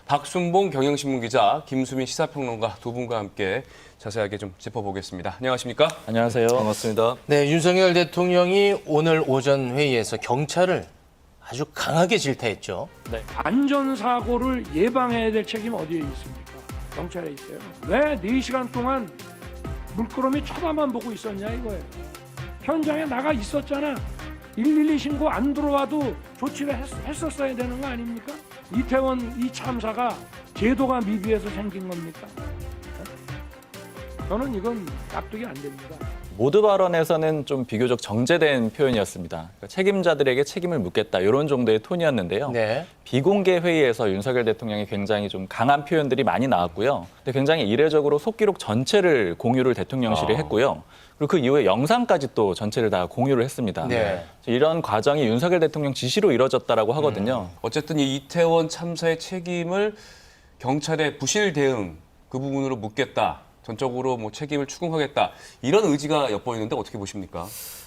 박순봉 경향신문 기자, 김수민 시사평론가 두 분과 함께 자세하게 좀 짚어보겠습니다. 안녕하십니까? 안녕하세요. 반갑습니다. 네, 윤석열 대통령이 오늘 오전 회의에서 경찰을 아주 강하게 질타했죠. 안전사고를 예방해야 될 책임이 어디에 있습니까? 경찰에 있어요. 왜 4시간 동안 물끄러미 쳐다만 보고 있었냐 이거예요. 현장에 나가 있었잖아. 112 신고 안 들어와도 조치를 했었어야 되는 거 아닙니까? 이태원 이 참사가 제도가 미비해서 생긴 겁니까? 저는 이건 납득이 안 됩니다. 모두 발언에서는 좀 비교적 정제된 표현이었습니다. 그러니까 책임자들에게 책임을 묻겠다 이런 정도의 톤이었는데요. 네. 비공개 회의에서 윤석열 대통령이 굉장히 좀 강한 표현들이 많이 나왔고요. 근데 굉장히 이례적으로 속기록 전체를 공유를 대통령실이 했고요. 그리고 그 이후에 영상까지 또 전체를 다 공유를 했습니다. 네. 이런 과정이 윤석열 대통령 지시로 이뤄졌다라고 하거든요. 어쨌든 이 이태원 참사의 책임을 경찰의 부실 대응 그 부분으로 묻겠다. 전적으로 뭐 책임을 추궁하겠다. 이런 의지가 엿보이는데 어떻게 보십니까?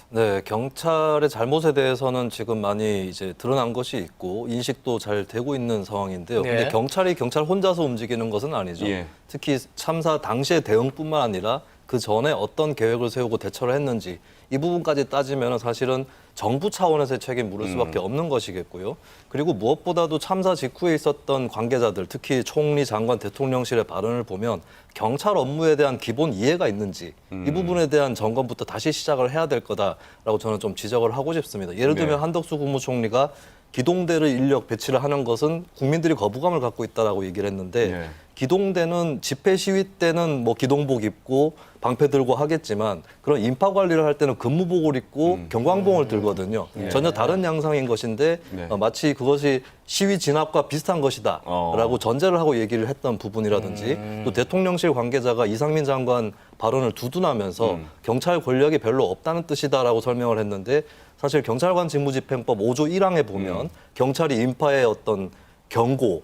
네, 경찰의 잘못에 대해서는 지금 많이 이제 드러난 것이 있고 인식도 잘 되고 있는 상황인데요. 네. 근데 경찰이 경찰 혼자서 움직이는 것은 아니죠. 예. 특히 참사 당시의 대응뿐만 아니라 그 전에 어떤 계획을 세우고 대처를 했는지 이 부분까지 따지면 사실은 정부 차원에서의 책임 물을 수밖에 없는 것이겠고요. 그리고 무엇보다도 참사 직후에 있었던 관계자들, 특히 총리, 장관, 대통령실의 발언을 보면 경찰 업무에 대한 기본 이해가 있는지 이 부분에 대한 점검부터 다시 시작을 해야 될 거다라고 저는 좀 지적을 하고 싶습니다. 예를 들면 네. 한덕수 국무총리가 기동대를 인력 배치를 하는 것은 국민들이 거부감을 갖고 있다라고 얘기를 했는데 네. 기동대는 집회 시위 때는 뭐 기동복 입고 방패 들고 하겠지만 그런 인파 관리를 할 때는 근무복을 입고 경광봉을 들거든요. 전혀 다른 양상인 것인데 네. 마치 그것이 시위 진압과 비슷한 것이다라고 전제를 하고 얘기를 했던 부분이라든지 또 대통령실 관계자가 이상민 장관 발언을 두둔하면서 경찰 권력이 별로 없다는 뜻이다라고 설명을 했는데 사실 경찰관 직무집행법 5조 1항에 보면 경찰이 인파의 어떤 경고,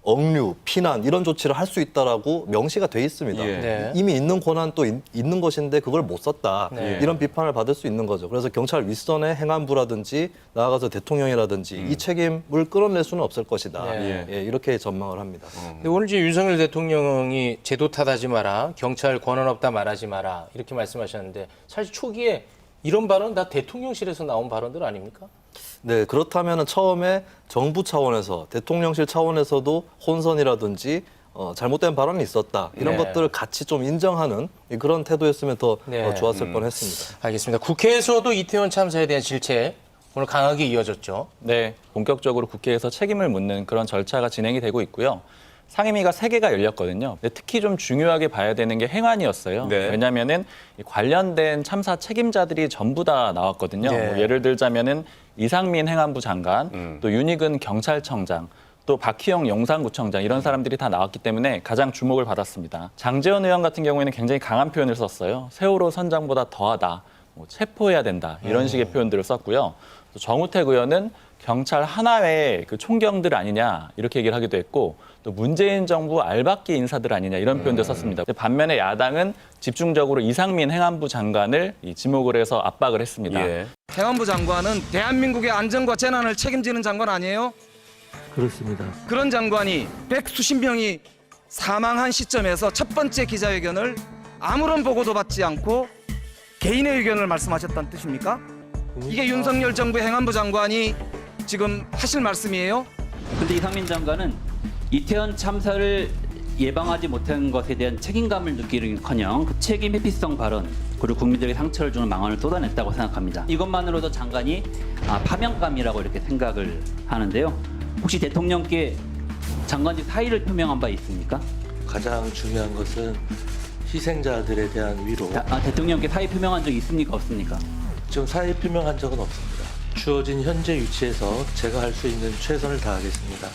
억류, 피난 이런 조치를 할 수 있다라고 명시가 돼 있습니다. 예. 네. 이미 있는 권한 또 있는 것인데 그걸 못 썼다. 네. 이런 비판을 받을 수 있는 거죠. 그래서 경찰 윗선의 행안부라든지 나아가서 대통령이라든지 이 책임을 끌어낼 수는 없을 것이다. 네. 예, 이렇게 전망을 합니다. 근데 오늘 이제 윤석열 대통령이 제도 탓하지 마라, 경찰 권한 없다 말하지 마라 이렇게 말씀하셨는데 사실 초기에 이런 발언 다 대통령실에서 나온 발언들 아닙니까? 네, 그렇다면 처음에 정부 차원에서 대통령실 차원에서도 혼선이라든지 잘못된 발언이 있었다. 이런 네. 것들을 같이 좀 인정하는 그런 태도였으면 더 네. 좋았을 뻔했습니다. 알겠습니다. 국회에서도 이태원 참사에 대한 질책 오늘 강하게 이어졌죠. 네, 본격적으로 국회에서 책임을 묻는 그런 절차가 진행이 되고 있고요. 상임위가 3개가 열렸거든요. 근데 특히 좀 중요하게 봐야 되는 게 행안이었어요. 네. 왜냐하면은 관련된 참사 책임자들이 전부 다 나왔거든요. 네. 뭐 예를 들자면은 이상민 행안부 장관, 또 윤익은 경찰청장, 또 박희영 용산구청장 이런 사람들이 다 나왔기 때문에 가장 주목을 받았습니다. 장제원 의원 같은 경우에는 굉장히 강한 표현을 썼어요. 세월호 선장보다 더하다, 뭐 체포해야 된다 이런 식의 표현들을 썼고요. 또 정우택 의원은 경찰 하나의 그 총경들 아니냐 이렇게 얘기를 하기도 했고 또 문재인 정부 알박기 인사들 아니냐 이런 표현도 썼습니다. 반면에 야당은 집중적으로 이상민 행안부 장관을 지목을 해서 압박을 했습니다. 예. 행안부 장관은 대한민국의 안전과 재난을 책임지는 장관 아니에요? 그렇습니다. 그런 장관이 백수십 명이 사망한 시점에서 첫 번째 기자회견을 아무런 보고도 받지 않고 개인의 의견을 말씀하셨다는 뜻입니까? 이게 윤석열 정부 행안부 장관이 지금 하실 말씀이에요? 근데 이상민 장관은 이태원 참사를 예방하지 못한 것에 대한 책임감을 느끼는커녕 그 책임 회피성 발언 그리고 국민들에게 상처를 주는 망언을 쏟아냈다고 생각합니다. 이것만으로도 장관이 파면감이라고 이렇게 생각을 하는데요. 혹시 대통령께 장관직 사의를 표명한 바 있습니까? 가장 중요한 것은 희생자들에 대한 위로. 대통령께 사의 표명한 적 있습니까? 없습니까? 지금 사의 표명한 적은 없습니다. 주어진 현재 위치에서 제가 할 수 있는 최선을 다하겠습니다.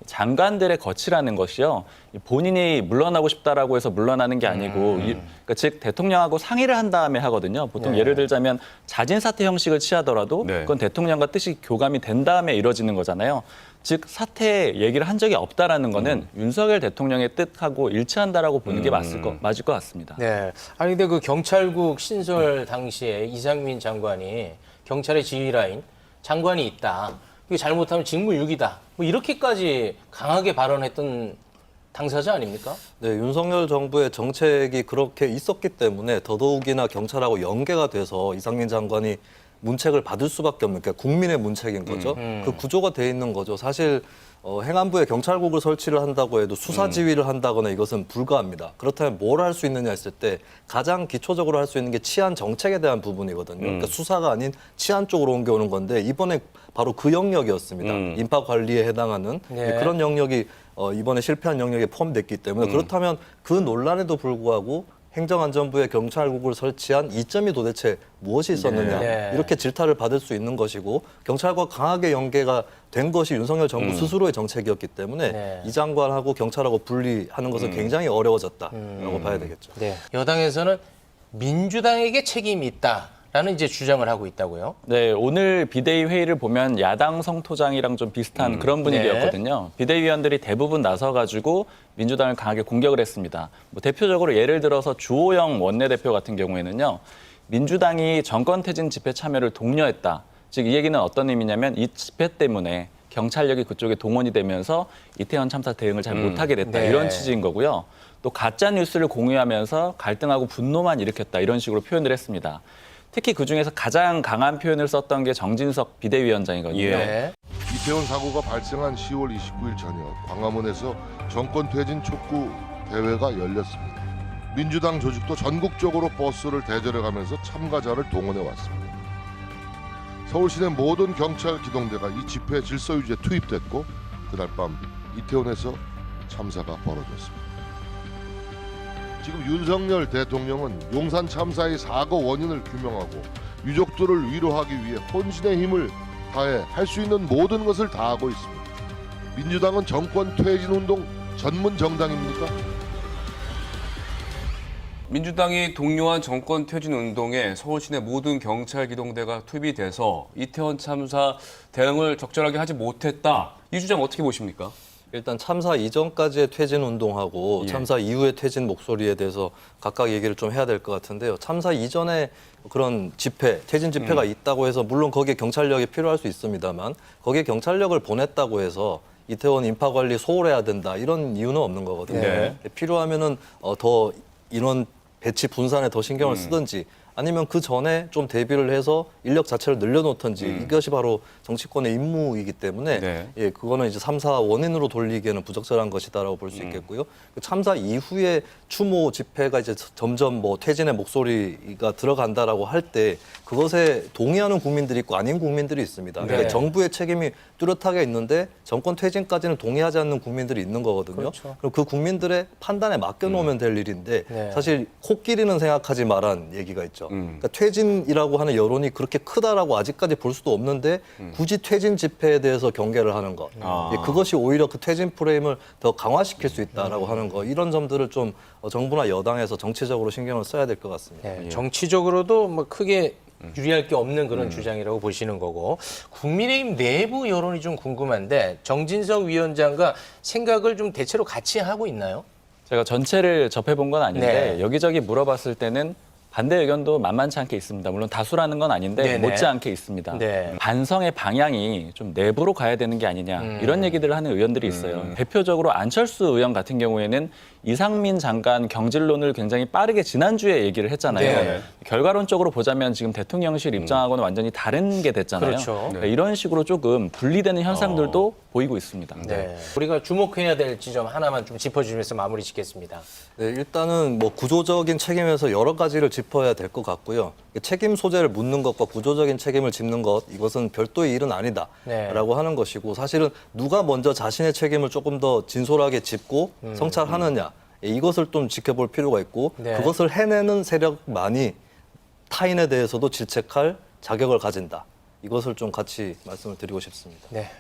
장관들의 거치라는 것이요. 본인이 물러나고 싶다라고 해서 물러나는 게 아니고 그러니까 즉 대통령하고 상의를 한 다음에 하거든요. 보통 네. 예를 들자면 자진 사퇴 형식을 취하더라도 네. 그건 대통령과 뜻이 교감이 된 다음에 이루어지는 거잖아요. 즉 사퇴 얘기를 한 적이 없다라는 거는 윤석열 대통령의 뜻하고 일치한다라고 보는 게 맞을 것 같습니다. 네. 아니 근데 그 경찰국 신설 당시에 이상민 장관이 경찰의 지휘 라인 장관이 있다. 이게 잘못하면 직무유기다. 뭐 이렇게까지 강하게 발언했던 당사자 아닙니까? 네, 윤석열 정부의 정책이 그렇게 있었기 때문에 더더욱이나 경찰하고 연계가 돼서 이상민 장관이 문책을 받을 수밖에 없는, 그러니까 국민의 문책인 거죠. 그 구조가 돼 있는 거죠. 사실 행안부에 경찰국을 설치를 한다고 해도 수사 지휘를 한다거나 이것은 불가합니다. 그렇다면 뭘 할 수 있느냐 했을 때 가장 기초적으로 할 수 있는 게 치안 정책에 대한 부분이거든요. 그러니까 수사가 아닌 치안 쪽으로 옮겨오는 건데 이번에 바로 그 영역이었습니다. 인파 관리에 해당하는 네. 그런 영역이 이번에 실패한 영역에 포함됐기 때문에 그렇다면 그 논란에도 불구하고 행정안전부에 경찰국을 설치한 이점이 도대체 무엇이 있었느냐 네. 이렇게 질타를 받을 수 있는 것이고 경찰과 강하게 연계가 된 것이 윤석열 정부 스스로의 정책이었기 때문에 네. 이 장관하고 경찰하고 분리하는 것은 굉장히 어려워졌다라고 봐야 되겠죠. 네. 여당에서는 민주당에게 책임이 있다라는 이제 주장을 하고 있다고요. 네, 오늘 비대위 회의를 보면 야당 성토장이랑 좀 비슷한 그런 분위기였거든요. 비대위원들이 대부분 나서가지고 민주당을 강하게 공격을 했습니다. 뭐 대표적으로 예를 들어서 주호영 원내대표 같은 경우에는요, 민주당이 정권 퇴진 집회 참여를 독려했다. 즉 이 얘기는 어떤 의미냐면 이 집회 때문에 경찰력이 그쪽에 동원이 되면서 이태원 참사 대응을 잘 못하게 됐다. 네. 이런 취지인 거고요. 또 가짜 뉴스를 공유하면서 갈등하고 분노만 일으켰다. 이런 식으로 표현을 했습니다. 특히 그중에서 가장 강한 표현을 썼던 게 정진석 비대위원장이거든요. 네. 이태원 사고가 발생한 10월 29일 저녁 광화문에서 정권 퇴진 촉구 대회가 열렸습니다. 민주당 조직도 전국적으로 버스를 대절해가면서 참가자를 동원해 왔습니다. 서울 시내 모든 경찰 기동대가 이 집회 질서 유지에 투입됐고 그날 밤 이태원에서 참사가 벌어졌습니다. 지금 윤석열 대통령은 용산 참사의 사고 원인을 규명하고 유족들을 위로하기 위해 혼신의 힘을 다해 할 수 있는 모든 것을 다하고 있습니다. 민주당은 정권 퇴진 운동 전문 정당입니까? 민주당이 독려한 정권 퇴진 운동에 서울 시내 모든 경찰 기동대가 투입이 돼서 이태원 참사 대응을 적절하게 하지 못했다. 이 주장 어떻게 보십니까? 일단 참사 이전까지의 퇴진 운동하고 예. 참사 이후의 퇴진 목소리에 대해서 각각 얘기를 좀 해야 될 것 같은데요. 참사 이전에 그런 집회, 퇴진 집회가 있다고 해서 물론 거기에 경찰력이 필요할 수 있습니다만 거기에 경찰력을 보냈다고 해서 이태원 인파 관리 소홀해야 된다 이런 이유는 없는 거거든요. 네. 필요하면은 더 인원 배치 분산에 더 신경을 쓰든지 아니면 그 전에 좀 대비를 해서 인력 자체를 늘려놓든지 이것이 바로 정치권의 임무이기 때문에 네. 예, 그거는 이제 참사 원인으로 돌리기에는 부적절한 것이다라고 볼 수 있겠고요. 그 참사 이후에 추모 집회가 이제 점점 뭐 퇴진의 목소리가 들어간다라고 할 때 그것에 동의하는 국민들이 있고 아닌 국민들이 있습니다. 네. 그러니까 정부의 책임이 뚜렷하게 있는데 정권 퇴진까지는 동의하지 않는 국민들이 있는 거거든요. 그렇죠. 그럼 그 국민들의 판단에 맡겨놓으면 될 일인데 네. 사실 코끼리는 생각하지 말란 얘기가 있죠. 그러니까 퇴진이라고 하는 여론이 그렇게 크다라고 아직까지 볼 수도 없는데 굳이 퇴진 집회에 대해서 경계를 하는 것. 아. 예, 그것이 오히려 그 퇴진 프레임을 더 강화시킬 수 있다라고 하는 거. 이런 점들을 좀 정부나 여당에서 정치적으로 신경을 써야 될 것 같습니다. 네, 정치적으로도 뭐 크게 유리할 게 없는 그런 주장이라고 보시는 거고 국민의힘 내부 여론이 좀 궁금한데 정진석 위원장과 생각을 좀 대체로 같이 하고 있나요? 제가 전체를 접해본 건 아닌데 네. 여기저기 물어봤을 때는 반대 의견도 만만치 않게 있습니다. 물론 다수라는 건 아닌데 네네. 못지않게 있습니다. 네. 반성의 방향이 좀 내부로 가야 되는 게 아니냐 이런 얘기들을 하는 의원들이 있어요. 대표적으로 안철수 의원 같은 경우에는 이상민 장관 경질론을 굉장히 빠르게 지난주에 얘기를 했잖아요. 네. 결과론적으로 보자면 지금 대통령실 입장하고는 완전히 다른 게 됐잖아요. 그렇죠. 그러니까 이런 식으로 조금 분리되는 현상들도 보이고 있습니다. 네. 우리가 주목해야 될 지점 하나만 좀 짚어주면서 마무리 짓겠습니다. 네, 일단은 뭐 구조적인 책임에서 여러 가지를 짚어야 될 것 같고요. 책임 소재를 묻는 것과 구조적인 책임을 짚는 것 이것은 별도의 일은 아니다라고 네. 하는 것이고 사실은 누가 먼저 자신의 책임을 조금 더 진솔하게 짚고 성찰하느냐 이것을 좀 지켜볼 필요가 있고 네. 그것을 해내는 세력만이 타인에 대해서도 질책할 자격을 가진다. 이것을 좀 같이 말씀을 드리고 싶습니다. 네.